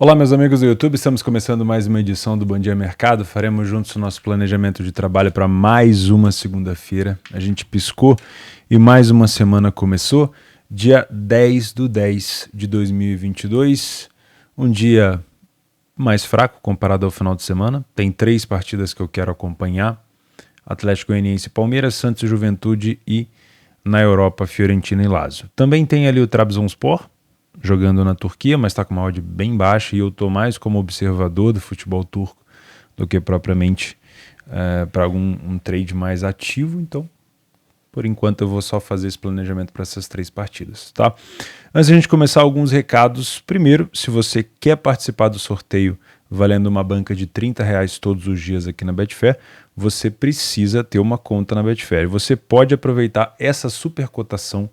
Olá, meus amigos do YouTube, estamos começando mais uma edição do Bom Dia Mercado. Faremos juntos o nosso planejamento de trabalho para mais uma segunda-feira. A gente piscou e mais uma semana começou, dia 10/10/2022. Um dia mais fraco comparado ao final de semana. Tem 3 partidas que eu quero acompanhar: Atlético Goianiense e Palmeiras, Santos e Juventude e, na Europa, Fiorentina e Lazio. Também tem ali o Trabzonspor, jogando na Turquia, mas está com uma odd bem baixa e eu estou mais como observador do futebol turco do que propriamente para um trade mais ativo. Então, por enquanto, eu vou só fazer esse planejamento para essas 3 partidas, tá? Antes de a gente começar, alguns recados. Primeiro, se você quer participar do sorteio valendo uma banca de R$30 todos os dias aqui na Betfair, você precisa ter uma conta na Betfair. Você pode aproveitar essa super cotação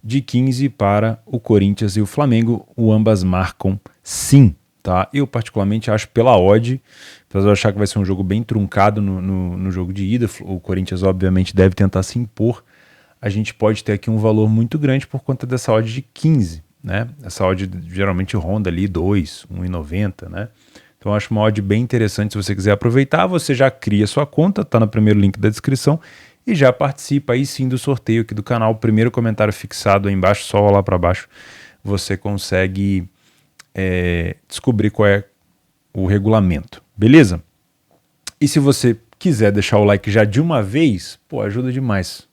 de 15 para o Corinthians e o Flamengo. Ambas marcam sim, tá? Eu particularmente acho pela odd, apesar de eu achar que vai ser um jogo bem truncado no jogo de ida, o Corinthians obviamente deve tentar se impor, a gente pode ter aqui um valor muito grande por conta dessa odd de 15, né? Essa odd geralmente ronda ali 2, 1,90, né? Então eu acho uma odd bem interessante. Se você quiser aproveitar, você já cria sua conta, tá no primeiro link da descrição, e já participa aí sim do sorteio aqui do canal. O primeiro comentário fixado aí embaixo, só rolar para baixo, você consegue descobrir qual é o regulamento, beleza? E se você quiser deixar o like já de uma vez, pô, ajuda demais,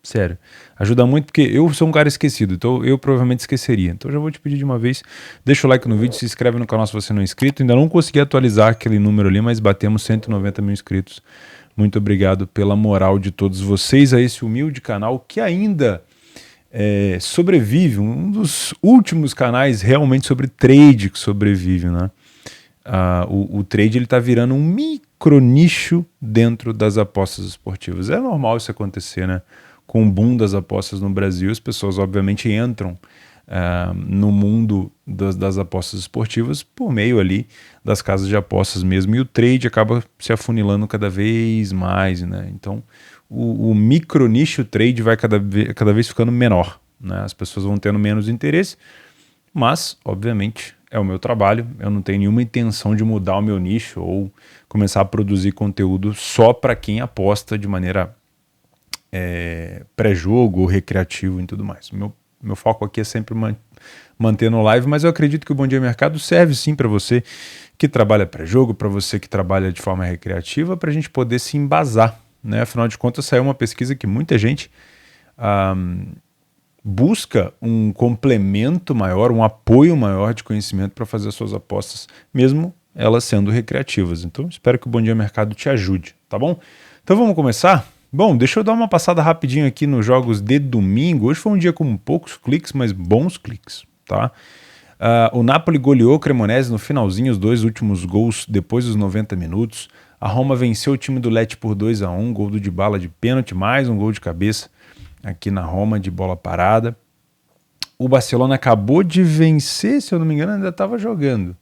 sério, ajuda muito, porque eu sou um cara esquecido, então eu provavelmente esqueceria. Então eu já vou te pedir de uma vez, deixa o like no vídeo, se inscreve no canal se você não é inscrito. Ainda não consegui atualizar aquele número ali, mas batemos 190 mil inscritos. Muito obrigado pela moral de todos vocês a esse humilde canal que ainda sobrevive, um dos últimos canais realmente sobre trade que sobrevive, né? O trade ele está virando um micro nicho dentro das apostas esportivas. É normal isso acontecer, né? Com o boom das apostas no Brasil, as pessoas obviamente entram no mundo das apostas esportivas por meio ali das casas de apostas mesmo, e o trade acaba se afunilando cada vez mais, né? Então o micro nicho trade vai cada vez ficando menor, né? As pessoas vão tendo menos interesse, mas obviamente é o meu trabalho, eu não tenho nenhuma intenção de mudar o meu nicho ou começar a produzir conteúdo só para quem aposta de maneira pré-jogo ou recreativo e tudo mais. Meu foco aqui é sempre manter no live, mas eu acredito que o Bom Dia Mercado serve sim para você que trabalha pré-jogo, para você que trabalha de forma recreativa, para a gente poder se embasar, né? Afinal de contas, saiu uma pesquisa que muita gente busca um complemento maior, um apoio maior de conhecimento para fazer as suas apostas, mesmo elas sendo recreativas. Então, espero que o Bom Dia Mercado te ajude, tá bom? Então, vamos começar? Bom, deixa eu dar uma passada rapidinho aqui nos jogos de domingo. Hoje foi um dia com poucos cliques, mas bons cliques, tá? O Napoli goleou o Cremonese no finalzinho, os 2 últimos gols depois dos 90 minutos. A Roma venceu o time do Lecce por 2-1, gol do Dybala de pênalti, mais um gol de cabeça aqui na Roma de bola parada. O Barcelona acabou de vencer, se eu não me engano, ainda estava jogando.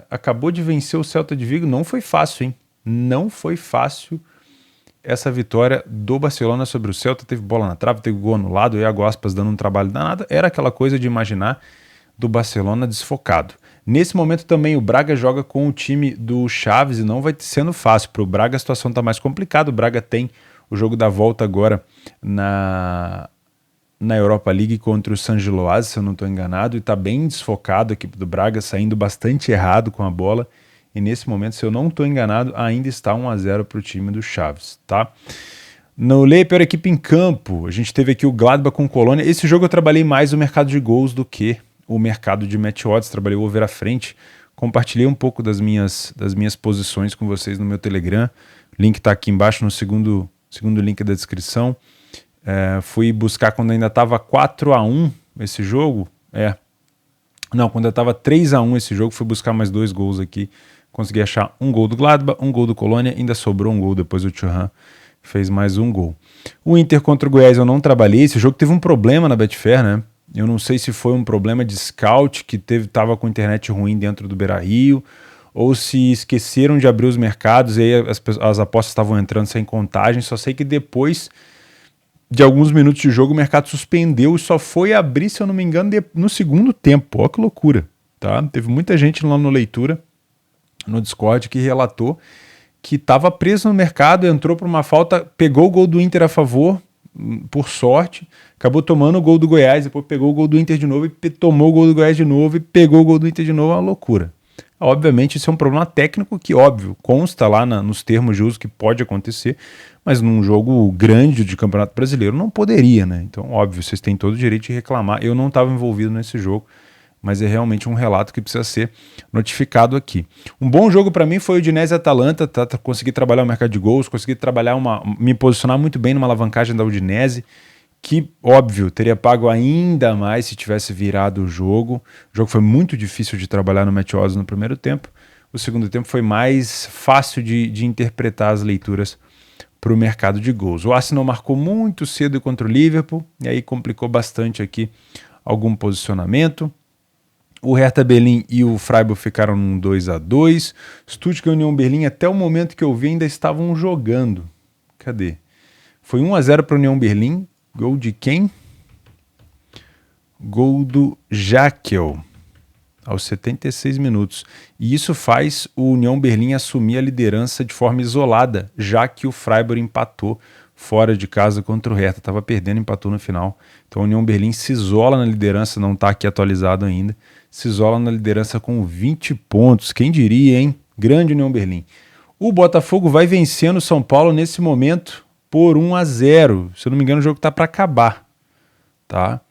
Acabou de vencer o Celta de Vigo, não foi fácil, hein? Não foi fácil essa vitória do Barcelona sobre o Celta. Teve bola na trave, teve gol anulado, e Iago Aspas dando um trabalho danado. Era aquela coisa de imaginar do Barcelona desfocado. Nesse momento também o Braga joga com o time do Chaves e não vai sendo fácil. Para o Braga a situação está mais complicada. O Braga tem o jogo da volta agora na Europa League contra o San Giloase, se eu não estou enganado, e está bem desfocado a equipe do Braga, saindo bastante errado com a bola. E nesse momento, se eu não estou enganado, ainda está 1-0 para o time do Chaves, tá? No Lei, pior equipe em campo, a gente teve aqui o Gladbach com o Colônia. Esse jogo eu trabalhei mais o mercado de gols do que o mercado de match odds, trabalhei o over à frente. Compartilhei um pouco das minhas posições com vocês no meu Telegram. O link está aqui embaixo no segundo link da descrição. Fui buscar quando ainda estava 4-1 esse jogo. Não, quando estava 3-1 esse jogo, fui buscar mais 2 gols aqui. Consegui achar um gol do Gladbach, um gol do Colônia, ainda sobrou um gol, depois o Thuram fez mais um gol. O Inter contra o Goiás eu não trabalhei, esse jogo teve um problema na Betfair, né? Eu não sei se foi um problema de scout, que estava com internet ruim dentro do Beira-Rio, ou se esqueceram de abrir os mercados e aí as apostas estavam entrando sem contagem. Só sei que depois de alguns minutos de jogo o mercado suspendeu e só foi abrir, se eu não me engano, no segundo tempo. Olha que loucura. tá? Teve muita gente lá no Leitura, no Discord, que relatou que estava preso no mercado, entrou por uma falta, pegou o gol do Inter a favor, por sorte, acabou tomando o gol do Goiás, depois pegou o gol do Inter de novo e tomou o gol do Goiás de novo e pegou o gol do Inter de novo, é uma loucura. Obviamente isso é um problema técnico que, óbvio, consta lá nos termos de uso que pode acontecer, mas num jogo grande de Campeonato Brasileiro não poderia, né? Então, óbvio, vocês têm todo o direito de reclamar. Eu não estava envolvido nesse jogo, mas é realmente um relato que precisa ser notificado aqui. Um bom jogo para mim foi o Udinese Atalanta, tá? Consegui trabalhar o mercado de gols, consegui trabalhar me posicionar muito bem numa alavancagem da Udinese, que, óbvio, teria pago ainda mais se tivesse virado o jogo. O jogo foi muito difícil de trabalhar no Match Odds no primeiro tempo. O segundo tempo foi mais fácil de interpretar as leituras para o mercado de gols. O Arsenal marcou muito cedo contra o Liverpool, e aí complicou bastante aqui algum posicionamento. O Hertha Berlim e o Freiburg ficaram num 2-2. Stuttgart e União Berlim, até o momento que eu vi, ainda estavam jogando. Cadê? Foi 1-0 para a União Berlim. Gol de quem? Gol do Jaquel, aos 76 minutos. E isso faz o União Berlim assumir a liderança de forma isolada, já que o Freiburg empatou fora de casa contra o Hertha. Estava perdendo, empatou no final. Então a União Berlim se isola na liderança, não está aqui atualizado ainda, se isola na liderança com 20 pontos. Quem diria, hein? Grande União Berlim. O Botafogo vai vencendo o São Paulo nesse momento por 1-0. Se eu não me engano, o jogo está para acabar. Tá?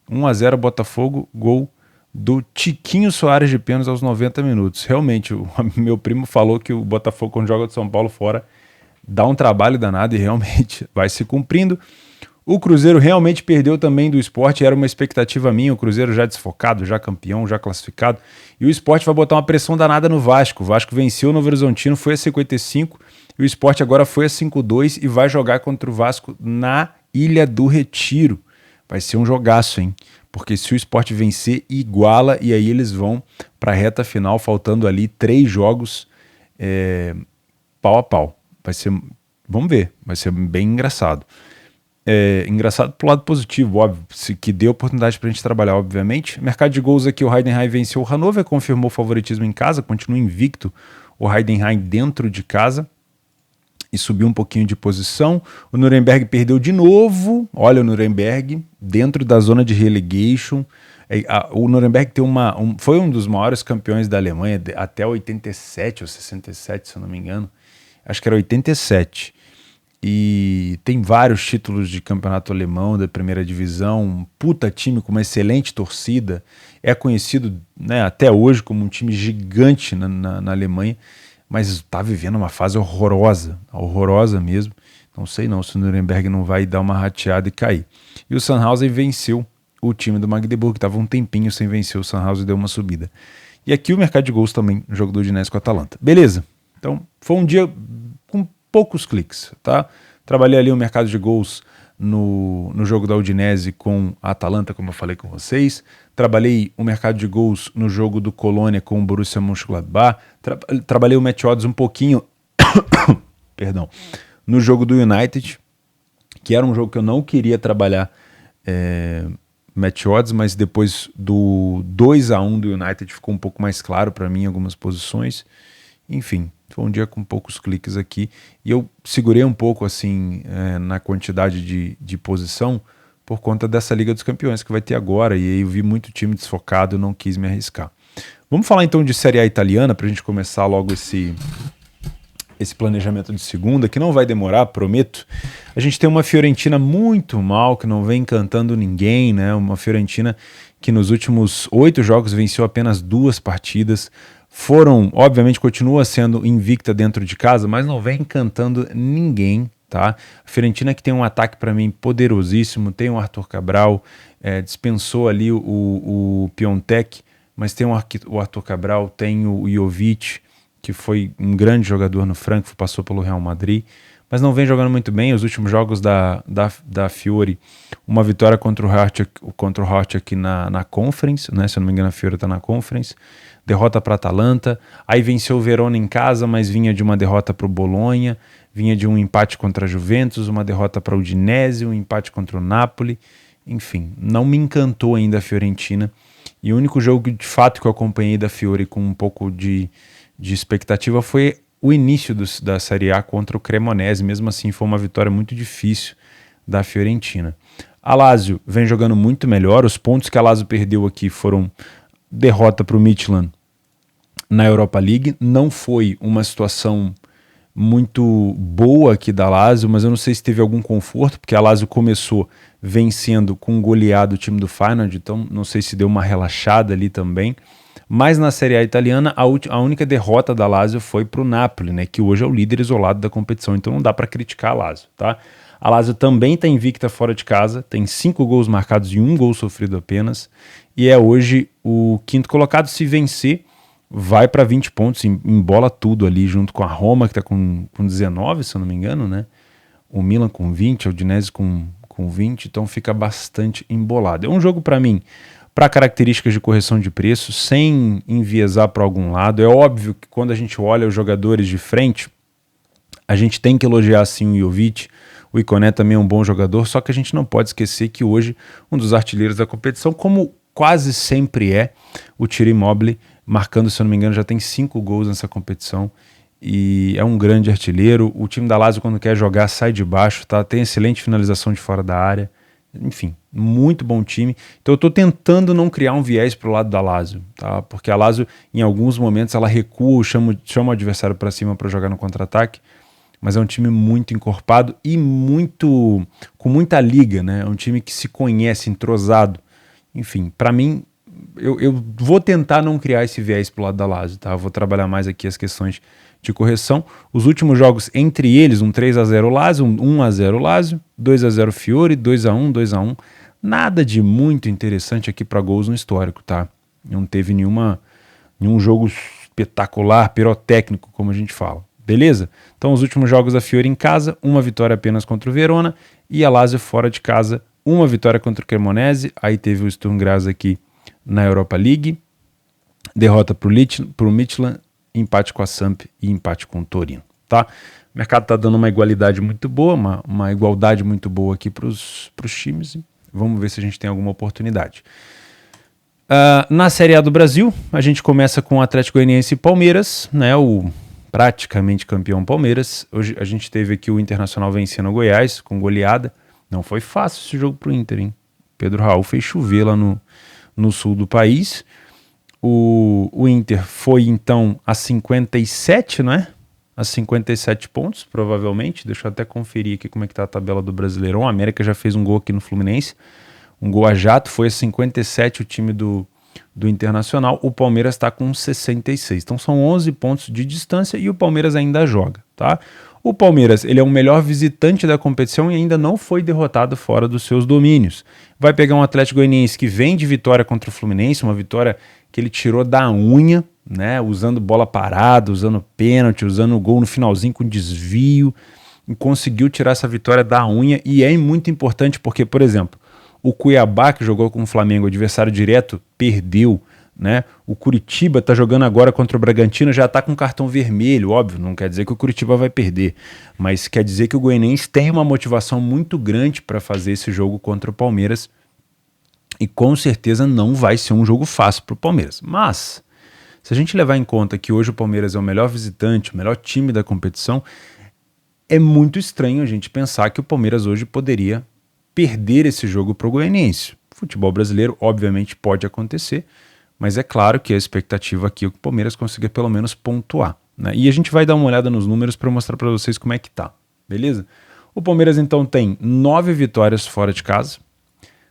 1-0 Botafogo, gol do Tiquinho Soares de pênalti aos 90 minutos. Realmente, meu primo falou que o Botafogo, quando joga do São Paulo fora, dá um trabalho danado e realmente vai se cumprindo. O Cruzeiro realmente perdeu também do Sport, era uma expectativa minha, o Cruzeiro já desfocado, já campeão, já classificado, e o Sport vai botar uma pressão danada no Vasco. O Vasco venceu o Novo Horizontino, foi a 55, e o Sport agora foi a 5-2 e vai jogar contra o Vasco na Ilha do Retiro. Vai ser um jogaço, hein? Porque se o Sport vencer, iguala, e aí eles vão para a reta final, faltando ali 3 jogos pau a pau. Vai ser, vamos ver, vai ser bem engraçado. Engraçado pro lado positivo, óbvio, que deu oportunidade pra gente trabalhar, obviamente. Mercado de gols aqui, o Heidenheim venceu o Hannover, confirmou o favoritismo em casa, continua invicto o Heidenheim dentro de casa e subiu um pouquinho de posição. O Nuremberg perdeu de novo, olha o Nuremberg, dentro da zona de relegation. O Nuremberg foi um dos maiores campeões da Alemanha até 87 ou 67, se eu não me engano. Acho que era 87. E tem vários títulos de campeonato alemão da primeira divisão, um puta time com uma excelente torcida, é conhecido, né, até hoje como um time gigante na Alemanha, mas está vivendo uma fase horrorosa mesmo. Não sei não se o Nuremberg não vai dar uma rateada e cair. E o Sandhausen venceu o time do Magdeburg, que estava um tempinho sem vencer, o Sandhausen deu uma subida. E aqui o mercado de gols também, o jogo do Udinese com a Atalanta. Beleza, então foi um dia com poucos cliques, tá? Trabalhei ali o mercado de gols no jogo da Udinese com a Atalanta, como eu falei com vocês. Trabalhei o mercado de gols no jogo do Colônia com o Borussia Mönchengladbach. Trabalhei o Match Odds um pouquinho perdão, no jogo do United, que era um jogo que eu não queria trabalhar Match Odds, mas depois do 2-1 do United ficou um pouco mais claro para mim em algumas posições. Enfim, foi um dia com poucos cliques aqui e eu segurei um pouco assim na quantidade de posição por conta dessa Liga dos Campeões que vai ter agora, e aí eu vi muito time desfocado e não quis me arriscar. Vamos falar então de Série A italiana para a gente começar logo esse planejamento de segunda, que não vai demorar, prometo. A gente tem uma Fiorentina muito mal, que não vem encantando ninguém, né? Uma Fiorentina que nos últimos 8 jogos venceu apenas 2 partidas, obviamente continua sendo invicta dentro de casa, mas não vem encantando ninguém, tá? A Fiorentina que tem um ataque para mim poderosíssimo, tem o Arthur Cabral, dispensou ali o Piontek, mas tem o Arthur Cabral, tem o Jovic, que foi um grande jogador no Frankfurt, passou pelo Real Madrid, mas não vem jogando muito bem. Os últimos jogos da Fiore, uma vitória contra o Hort aqui na Conference, né? Se eu não me engano a Fiore está na Conference, derrota para a Atalanta, aí venceu o Verona em casa, mas vinha de uma derrota para o Bolonha, vinha de um empate contra a Juventus, uma derrota para o Udinese, um empate contra o Napoli, enfim, não me encantou ainda a Fiorentina, E o único jogo de fato que eu acompanhei da Fiore com um pouco de expectativa foi o início da Série A contra o Cremonese. Mesmo assim, foi uma vitória muito difícil da Fiorentina. A Lazio vem jogando muito melhor. Os pontos que a Lazio perdeu aqui foram derrota para o Midtjylland na Europa League. Não foi uma situação muito boa aqui da Lazio, mas eu não sei se teve algum conforto, porque a Lazio começou vencendo com goleado o time do Feyenoord, então não sei se deu uma relaxada ali também. Mas na Série A italiana, a única derrota da Lazio foi para o Napoli, né, que hoje é o líder isolado da competição, então não dá para criticar a Lazio, tá? A Lazio também está invicta fora de casa, tem 5 gols marcados e 1 gol sofrido apenas, e é hoje o quinto colocado. Se vencer, vai para 20 pontos, embola tudo ali, junto com a Roma, que está com 19, se eu não me engano, né? O Milan com 20, a Udinese com 20, então fica bastante embolado. É um jogo para mim, para características de correção de preço, sem enviesar para algum lado. É óbvio que quando a gente olha os jogadores de frente, a gente tem que elogiar sim o Jovic. O Ikoné também é um bom jogador, só que a gente não pode esquecer que hoje um dos artilheiros da competição, como quase sempre é, o Ciro Immobile, marcando, se eu não me engano, já tem 5 gols nessa competição e é um grande artilheiro. O time da Lazio, quando quer jogar, sai de baixo, tá? Tem excelente finalização de fora da área. Enfim, muito bom time. Então eu estou tentando não criar um viés para o lado da Lazio, tá? Porque a Lazio, em alguns momentos, ela recua, chama o adversário para cima para jogar no contra-ataque, mas é um time muito encorpado e com muita liga, né? É um time que se conhece, entrosado. Enfim, para mim, eu vou tentar não criar esse viés pro lado da Lazio, tá? Eu vou trabalhar mais aqui as questões de correção. Os últimos jogos, entre eles, um 3-0 Lazio, um 1-0 Lazio, 2-0 Fiore, 2-1, 2-1. Nada de muito interessante aqui para gols no histórico, tá? Não teve nenhum jogo espetacular, pirotécnico, como a gente fala. Beleza? Então, os últimos jogos da Fiore em casa, uma vitória apenas contra o Verona, e a Lazio fora de casa, uma vitória contra o Cremonese. Aí teve o Sturm Graz aqui na Europa League, derrota para o Midtjylland, empate com a Samp e empate com o Torino, tá? O mercado está dando uma igualdade muito boa, uma igualdade muito boa aqui para os times. Vamos ver se a gente tem alguma oportunidade. Na Série A do Brasil, a gente começa com o Atlético Goianiense e Palmeiras, né? O praticamente campeão Palmeiras. Hoje a gente teve aqui o Internacional vencendo o Goiás com goleada. Não foi fácil esse jogo pro Inter, hein? Pedro Raul fez chover lá no sul do país. O Inter foi então a 57, né? A 57 pontos, provavelmente. Deixa eu até conferir aqui como é que tá a tabela do Brasileirão. O América já fez um gol aqui no Fluminense. Um gol a jato, foi a 57 o time do Internacional. O Palmeiras está com 66. Então são 11 pontos de distância e o Palmeiras ainda joga, tá? O Palmeiras, ele é o melhor visitante da competição e ainda não foi derrotado fora dos seus domínios. Vai pegar um Atlético Goianiense que vem de vitória contra o Fluminense, uma vitória que ele tirou da unha, né? Usando bola parada, usando pênalti, usando o gol no finalzinho com desvio, e conseguiu tirar essa vitória da unha. E é muito importante porque, por exemplo, o Cuiabá, que jogou com o Flamengo, adversário direto, perdeu, né? O Curitiba está jogando agora contra o Bragantino, já está com cartão vermelho, óbvio, não quer dizer que o Curitiba vai perder, mas quer dizer que o Goianiense tem uma motivação muito grande para fazer esse jogo contra o Palmeiras e com certeza não vai ser um jogo fácil para o Palmeiras. Mas, se a gente levar em conta que hoje o Palmeiras é o melhor visitante, o melhor time da competição, é muito estranho a gente pensar que o Palmeiras hoje poderia perder esse jogo para o Goianiense. Futebol brasileiro, obviamente, pode acontecer, mas é claro que a expectativa aqui é que o Palmeiras consiga pelo menos pontuar, né? E a gente vai dar uma olhada nos números para mostrar para vocês como é que tá, beleza? O Palmeiras então tem 9 vitórias fora de casa,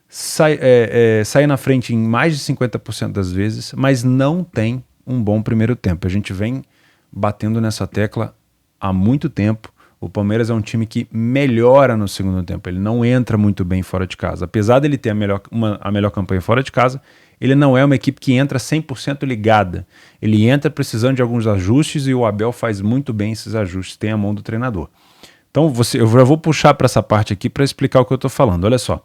sai na frente em mais de 50% das vezes, mas não tem um bom primeiro tempo. A gente vem batendo nessa tecla há muito tempo. O Palmeiras é um time que melhora no segundo tempo, ele não entra muito bem fora de casa. Apesar dele ter a melhor campanha fora de casa, ele não é uma equipe que entra 100% ligada. Ele entra precisando de alguns ajustes e o Abel faz muito bem esses ajustes, tem a mão do treinador. Então eu já vou puxar para essa parte aqui para explicar o que eu estou falando. Olha só,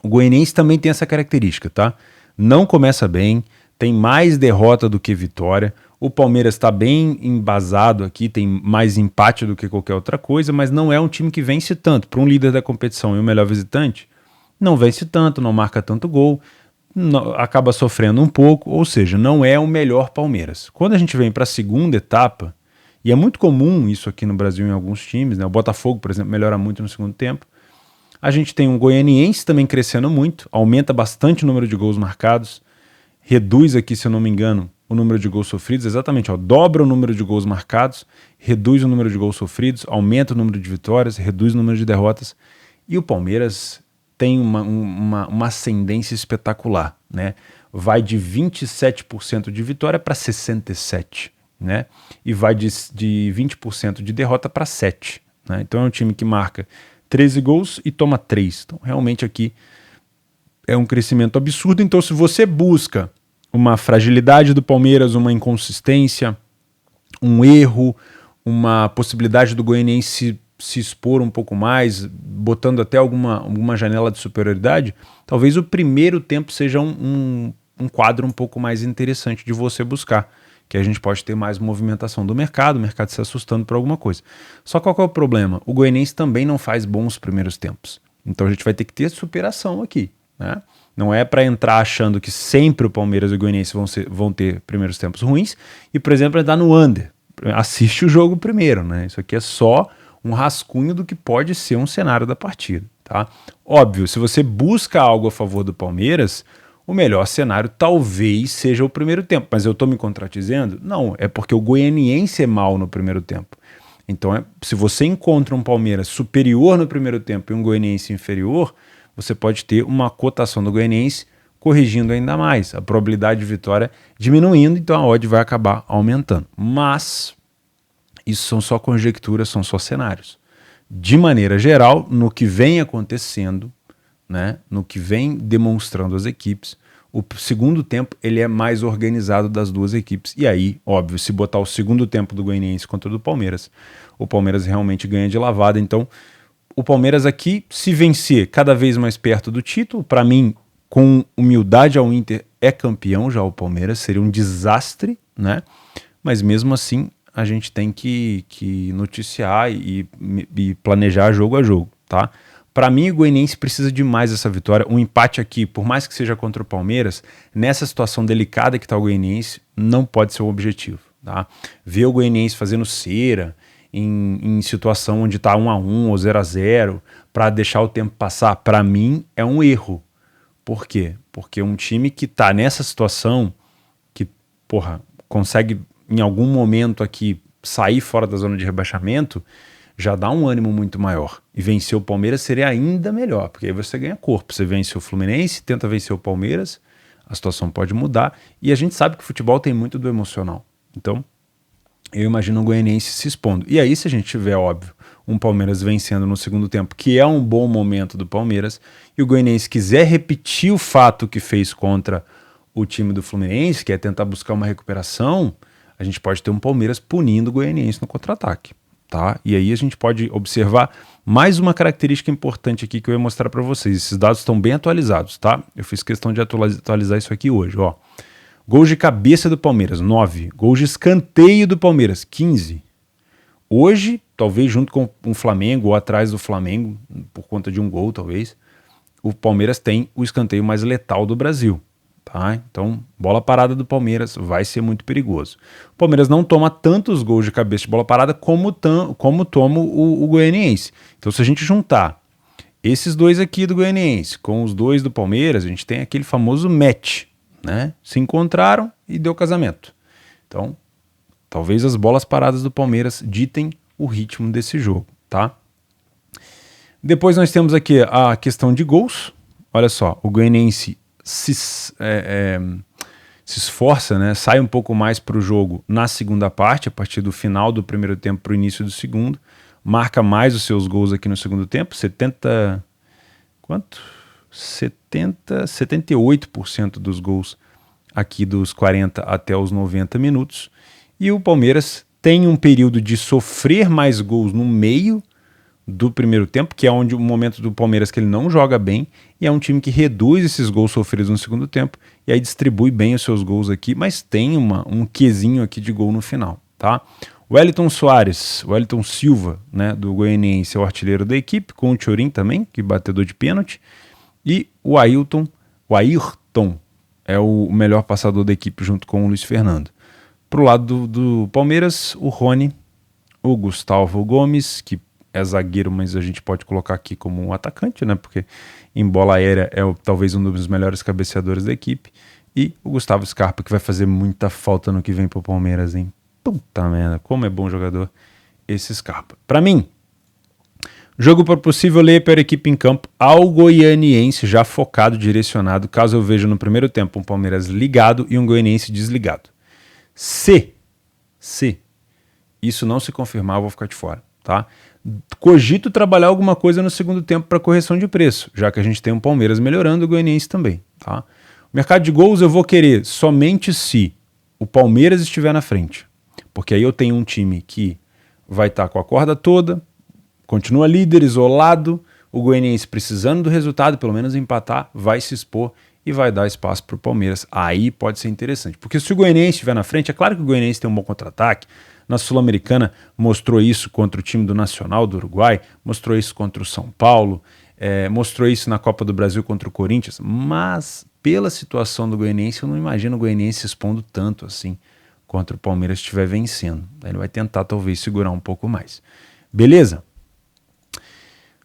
o Goianiense também tem essa característica, tá? Não começa bem, tem mais derrota do que vitória. O Palmeiras está bem embasado aqui, tem mais empate do que qualquer outra coisa, mas não é um time que vence tanto. Para um líder da competição e o melhor visitante, não vence tanto, não marca tanto gol. acaba sofrendo um pouco, ou seja, não é o melhor Palmeiras. Quando a gente vem para a segunda etapa, e é muito comum isso aqui no Brasil em alguns times, né? O Botafogo, por exemplo, melhora muito no segundo tempo. A gente tem um Goianiense também crescendo muito, aumenta bastante o número de gols marcados, reduz aqui, se eu não me engano, o número de gols sofridos, exatamente, dobra o número de gols marcados, reduz o número de gols sofridos, aumenta o número de vitórias, reduz o número de derrotas, e o Palmeiras tem uma ascendência espetacular, né? Vai de 27% de vitória para 67%, né? E vai de 20% de derrota para 7%, né? Então é um time que marca 13 gols e toma 3. Então realmente aqui é um crescimento absurdo. Então se você busca uma fragilidade do Palmeiras, uma inconsistência, um erro, uma possibilidade do Goianiense se expor um pouco mais, botando até alguma janela de superioridade, talvez o primeiro tempo seja um quadro um pouco mais interessante de você buscar, que a gente pode ter mais movimentação do mercado, o mercado se assustando por alguma coisa. Só qual que é o problema? O Goianiense também não faz bons primeiros tempos. Então a gente vai ter que ter superação aqui, né? Não é para entrar achando que sempre o Palmeiras e o Goianiense vão ter primeiros tempos ruins e, por exemplo, entrar no under. Assiste o jogo primeiro, né? Isso aqui é só um rascunho do que pode ser um cenário da partida, tá? Óbvio, se você busca algo a favor do Palmeiras, o melhor cenário talvez seja o primeiro tempo, mas eu estou me contradizendo? Não, é porque o Goianiense é mal no primeiro tempo. Então, se você encontra um Palmeiras superior no primeiro tempo e um Goianiense inferior, você pode ter uma cotação do Goianiense corrigindo ainda mais, a probabilidade de vitória diminuindo, então a odd vai acabar aumentando. Mas isso são só conjecturas, são só cenários. De maneira geral, no que vem acontecendo, né, no que vem demonstrando as equipes, o segundo tempo ele é mais organizado das duas equipes. E aí, óbvio, se botar o segundo tempo do Goianiense contra o do Palmeiras, o Palmeiras realmente ganha de lavada. Então, o Palmeiras aqui, se vencer cada vez mais perto do título, para mim, com humildade ao Inter, é campeão já o Palmeiras, seria um desastre, né? Mas mesmo assim, a gente tem que noticiar e planejar jogo a jogo, tá? Para mim, o Goianiense precisa de mais essa vitória. Um empate aqui, por mais que seja contra o Palmeiras, nessa situação delicada que está o Goianiense, não pode ser o objetivo, tá? Ver o Goianiense fazendo cera em situação onde está 1-1 ou 0-0 para deixar o tempo passar, para mim, é um erro. Por quê? Porque um time que está nessa situação, que, consegue em algum momento aqui sair fora da zona de rebaixamento, já dá um ânimo muito maior. E vencer o Palmeiras seria ainda melhor, porque aí você ganha corpo. Você vence o Fluminense, tenta vencer o Palmeiras, a situação pode mudar. E a gente sabe que o futebol tem muito do emocional. Então, eu imagino o Goianiense se expondo. E aí, se a gente tiver, óbvio, um Palmeiras vencendo no segundo tempo, que é um bom momento do Palmeiras, e o Goianiense quiser repetir o fato que fez contra o time do Fluminense, que é tentar buscar uma recuperação, a gente pode ter um Palmeiras punindo o Goianiense no contra-ataque, tá? E aí a gente pode observar mais uma característica importante aqui que eu ia mostrar para vocês. Esses dados estão bem atualizados, tá? Eu fiz questão de atualizar isso aqui hoje, ó. Gols de cabeça do Palmeiras, 9. Gols de escanteio do Palmeiras, 15. Hoje, talvez junto com o Flamengo ou atrás do Flamengo, por conta de um gol talvez, o Palmeiras tem o escanteio mais letal do Brasil. Tá? Então, bola parada do Palmeiras vai ser muito perigoso. O Palmeiras não toma tantos gols de cabeça de bola parada como toma o Goianiense. Então, se a gente juntar esses dois aqui do Goianiense com os dois do Palmeiras, a gente tem aquele famoso match, né? Se encontraram e deu casamento. Então, talvez as bolas paradas do Palmeiras ditem o ritmo desse jogo, tá? Depois nós temos aqui a questão de gols. Olha só, o Goianiense se esforça, né? Sai um pouco mais para o jogo na segunda parte, a partir do final do primeiro tempo para o início do segundo. Marca mais os seus gols aqui no segundo tempo, 78% dos gols aqui dos 40 até os 90 minutos. E o Palmeiras tem um período de sofrer mais gols no meio do primeiro tempo, que é onde o momento do Palmeiras que ele não joga bem, e é um time que reduz esses gols sofridos no segundo tempo, e aí distribui bem os seus gols aqui, mas tem um quezinho aqui de gol no final, tá? O Wellington Silva, né, do Goianiense, é o artilheiro da equipe, com o Thuram também, que batedor de pênalti, e o Ayrton, é o melhor passador da equipe junto com o Luiz Fernando. Pro lado do Palmeiras, o Rony, o Gustavo Gomes, que é zagueiro, mas a gente pode colocar aqui como um atacante, né? Porque em bola aérea é talvez um dos melhores cabeceadores da equipe. E o Gustavo Scarpa, que vai fazer muita falta no que vem pro Palmeiras, hein? Puta merda, como é bom jogador esse Scarpa. Para mim, jogo para possível ler para a equipe em campo ao goianiense, já focado, direcionado, caso eu veja no primeiro tempo um Palmeiras ligado e um goianiense desligado. Se isso não se confirmar, eu vou ficar de fora, tá? Cogito trabalhar alguma coisa no segundo tempo para correção de preço, já que a gente tem um Palmeiras melhorando e o goianiense também, tá? O mercado de gols eu vou querer somente se o Palmeiras estiver na frente, porque aí eu tenho um time que vai estar com a corda toda, continua líder, isolado, o goianiense precisando do resultado, pelo menos empatar, vai se expor e vai dar espaço para o Palmeiras. Aí pode ser interessante, porque se o goianiense estiver na frente, é claro que o goianiense tem um bom contra-ataque. Na Sul-Americana mostrou isso contra o time do Nacional do Uruguai, mostrou isso contra o São Paulo, mostrou isso na Copa do Brasil contra o Corinthians, mas pela situação do goianiense, eu não imagino o goianiense se expondo tanto assim contra o Palmeiras estiver vencendo. Ele vai tentar talvez segurar um pouco mais. Beleza?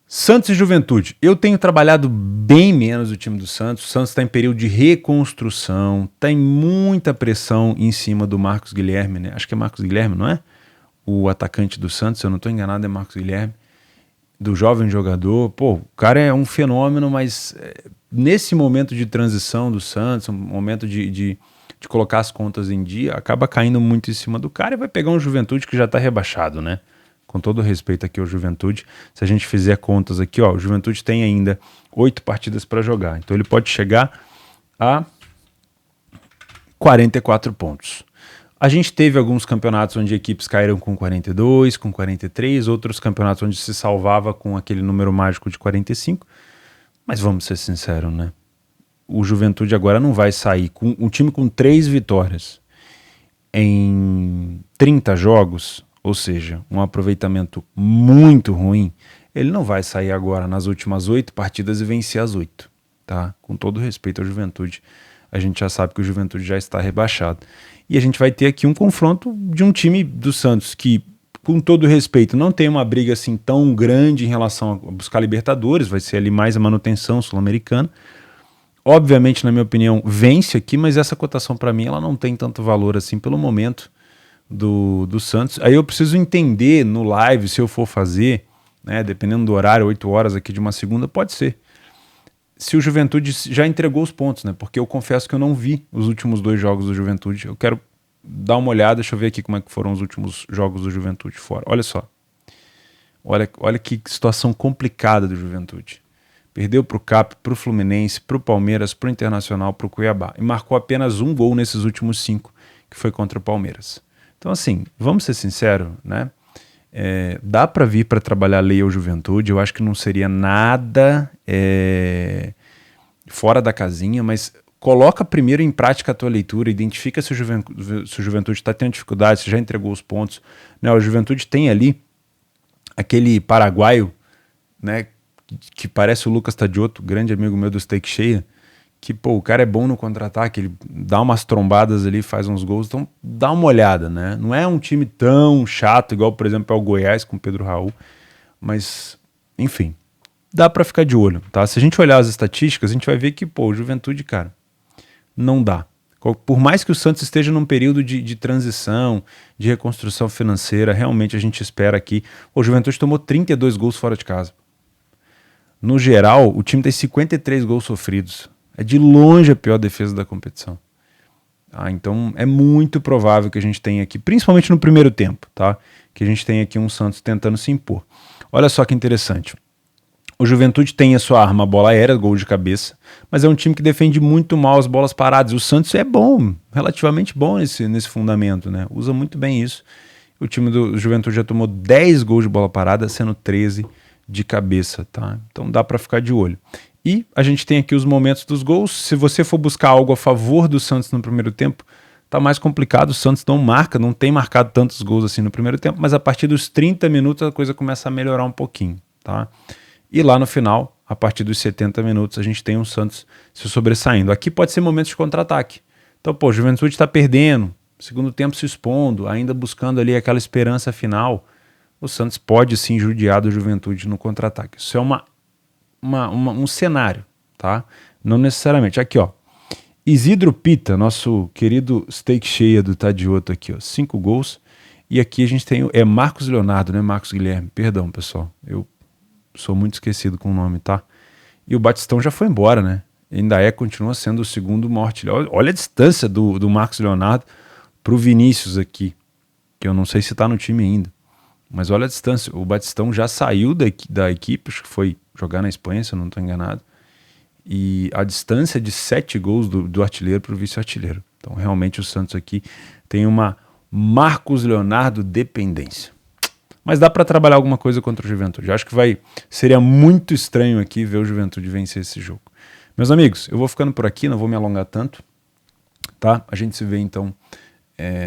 Santos e Juventude. Eu tenho trabalhado bem menos o time do Santos. O Santos está em período de reconstrução, tem muita pressão em cima do Marcos Guilherme, né? Acho que é Marcos Guilherme, não é? O atacante do Santos, se eu não estou enganado, é Marcos Guilherme, do jovem jogador. Pô, o cara é um fenômeno, mas nesse momento de transição do Santos, um momento de colocar as contas em dia, acaba caindo muito em cima do cara e vai pegar um Juventude que já está rebaixado, né? Com todo respeito aqui ao Juventude, se a gente fizer contas aqui, ó, o Juventude tem ainda 8 partidas para jogar, então ele pode chegar a 44 pontos. A gente teve alguns campeonatos onde equipes caíram com 42, com 43, outros campeonatos onde se salvava com aquele número mágico de 45, mas vamos ser sinceros, né? O Juventude agora não vai sair com um time com 3 vitórias em 30 jogos, ou seja, um aproveitamento muito ruim. Ele não vai sair agora nas últimas 8 partidas e vencer as 8, tá? Com todo respeito ao Juventude, a gente já sabe que o Juventude já está rebaixado. E a gente vai ter aqui um confronto de um time do Santos que, com todo respeito, não tem uma briga assim tão grande em relação a buscar Libertadores, vai ser ali mais a manutenção sul-americana. Obviamente, na minha opinião, vence aqui, mas essa cotação para mim ela não tem tanto valor assim pelo momento do Santos. Aí eu preciso entender no live, se eu for fazer, né, dependendo do horário, 8 horas aqui de uma segunda, pode ser. Se o Juventude já entregou os pontos, né? Porque eu confesso que eu não vi os últimos 2 jogos do Juventude. Eu quero dar uma olhada, deixa eu ver aqui como é que foram os últimos jogos do Juventude fora. Olha só. Olha que situação complicada do Juventude. Perdeu para o CAP, para o Fluminense, para o Palmeiras, para o Internacional, para o Cuiabá. E marcou apenas um gol nesses últimos 5, que foi contra o Palmeiras. Então, assim, vamos ser sinceros, né? Dá para vir para trabalhar lei ou Juventude. Eu acho que não seria nada fora da casinha, mas coloca primeiro em prática a tua leitura, identifica se o Juventude está tendo dificuldade, se já entregou os pontos. Né? O Juventude tem ali aquele paraguaio, né, que parece o Lucas Tadioto, grande amigo meu do Steak Cheia, que, pô, o cara é bom no contra-ataque, ele dá umas trombadas ali, faz uns gols, então dá uma olhada, né? Não é um time tão chato, igual, por exemplo, é o Goiás com o Pedro Raul, mas, enfim, dá pra ficar de olho, tá? Se a gente olhar as estatísticas, a gente vai ver que, pô, o Juventude, cara, não dá. Por mais que o Santos esteja num período de transição, de reconstrução financeira, realmente a gente espera aqui, o Juventude tomou 32 gols fora de casa. No geral, o time tem 53 gols sofridos. É de longe a pior defesa da competição. Então é muito provável que a gente tenha aqui, principalmente no primeiro tempo, tá? Que a gente tenha aqui um Santos tentando se impor. Olha só que interessante. O Juventude tem a sua arma, a bola aérea, gol de cabeça, mas é um time que defende muito mal as bolas paradas. O Santos é bom, relativamente bom nesse fundamento, né? Usa muito bem isso. O time do Juventude já tomou 10 gols de bola parada, sendo 13 de cabeça, tá? Então dá para ficar de olho. E a gente tem aqui os momentos dos gols. Se você for buscar algo a favor do Santos no primeiro tempo, tá mais complicado. O Santos não tem marcado tantos gols assim no primeiro tempo, mas a partir dos 30 minutos a coisa começa a melhorar um pouquinho, tá? E lá no final, a partir dos 70 minutos a gente tem um Santos se sobressaindo. Aqui pode ser momentos de contra-ataque. Então, pô, Juventude está perdendo, segundo tempo se expondo, ainda buscando ali aquela esperança final. O Santos pode sim judiar do Juventude no contra-ataque. Isso é um cenário, tá? Não necessariamente. Aqui, ó. Isidro Pita, nosso querido steak cheia do Tadioto aqui, ó. 5 gols. E aqui a gente tem, Marcos Leonardo, né? Marcos Guilherme. Perdão, pessoal. Eu sou muito esquecido com o nome, tá? E o Batistão já foi embora, né? Ainda continua sendo o segundo maior artilheiro. Olha a distância do Marcos Leonardo pro Vinícius aqui, que eu não sei se tá no time ainda. Mas olha a distância, o Batistão já saiu da equipe, acho que foi jogar na Espanha, se eu não estou enganado, e a distância de 7 gols do artilheiro para o vice-artilheiro. Então realmente o Santos aqui tem uma Marcos Leonardo dependência. Mas dá para trabalhar alguma coisa contra o Juventude. Eu acho que seria muito estranho aqui ver o Juventude vencer esse jogo. Meus amigos, eu vou ficando por aqui, não vou me alongar tanto, tá? A gente se vê então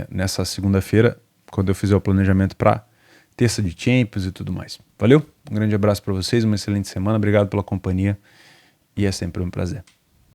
nessa segunda-feira, quando eu fizer o planejamento para terça de Champions e tudo mais. Valeu? Um grande abraço para vocês, uma excelente semana, obrigado pela companhia e é sempre um prazer.